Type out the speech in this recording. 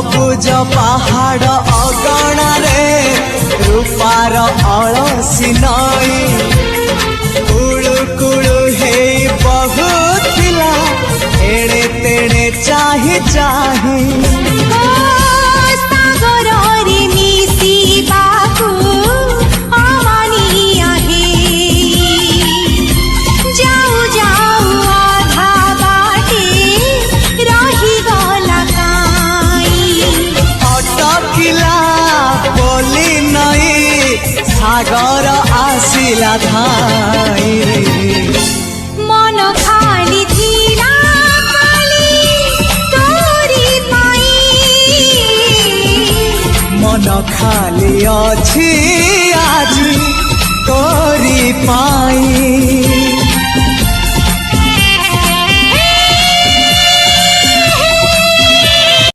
सबुज पहाड़ अगणारे रूपार अलसी नई कुळु कुळु हे बहुथिला एड़े तेड़े चाही चाही सागर आसिला धाई मन खाली थिला खाली तोरी पाई मन खाली अछि आज तोरी पाई।